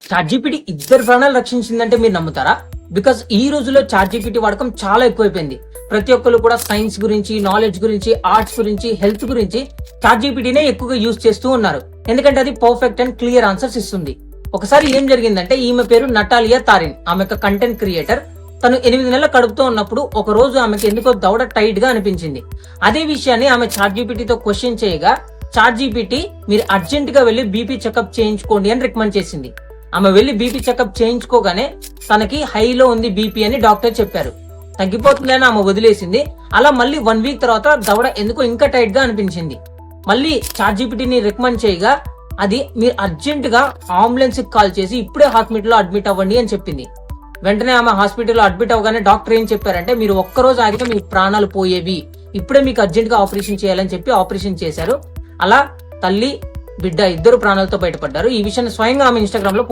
ChatGPT ఇద్దరు ప్రాణాలు రక్షించిందంటే మీరు నమ్ముతారా? బికాస్ ఈ రోజుల్లో చాట్‌జీపీటీ వాడకం చాలా ఎక్కువైపోయింది. ప్రతి ఒక్కరు కూడా సైన్స్ గురించి, నాలెడ్జ్ గురించి, ఆర్ట్స్ గురించి, హెల్త్ గురించి చాట్‌జీపీటీనే ఎక్కువగా యూజ్ చేస్తూ ఉన్నారు. ఎందుకంటే అది పర్ఫెక్ట్ అండ్ క్లియర్ ఆన్సర్స్ ఇస్తుంది. ఒకసారి ఏం జరిగిందంటే, ఈమె పేరు నటాలియా తారిన్. ఆమె ఒక కంటెంట్ క్రియేటర్. తను 8 నెలల కడుపుతో ఉన్నప్పుడు ఒక రోజు ఆమెకి ఎందుకో దవడ టైట్ గా అనిపించింది. అదే విషయాన్ని ఆమె చాట్‌జీపీటీతో క్వశ్చన్ చేయగా చాట్‌జీపీటీ మీరు అర్జెంట్ గా వెళ్లి బీపీ చెకప్ చేయించుకోండి అని రికమెండ్ చేసింది. ఆమె వెళ్లి బీపీ చెకప్ చేయించుకోగానే తనకి హైలో ఉంది బీపీ అని డాక్టర్ చెప్పారు. తగ్గిపోతుందని ఆమె వదిలేసింది. అలా మళ్ళీ 1 వీక్ తర్వాత దవడ ఎందుకో ఇంకా టైట్ గా అనిపించింది. మళ్ళీ చాట్‌జీపీటీని రికమెండ్ చేయగా అది మీరు అర్జెంట్ గా అంబులెన్స్ కి కాల్ చేసి ఇప్పుడే హాస్పిటల్ లో అడ్మిట్ అవ్వండి అని చెప్పింది. వెంటనే ఆమె హాస్పిటల్లో అడ్మిట్ అవగానే డాక్టర్ ఏం చెప్పారంటే, మీరు ఒక్కరోజు ఆగితే మీ ప్రాణాలు పోయేవి, ఇప్పుడే మీకు అర్జెంట్ గా ఆపరేషన్ చేయాలని చెప్పి ఆపరేషన్ చేశారు. అలా తల్లి బిడ్డ ఇద్దరు ప్రాణాలతో బయటపడ్డారు. ఈ విషయాన్ని స్వయంగా ఆమె ఇన్‌స్టాగ్రామ్ లో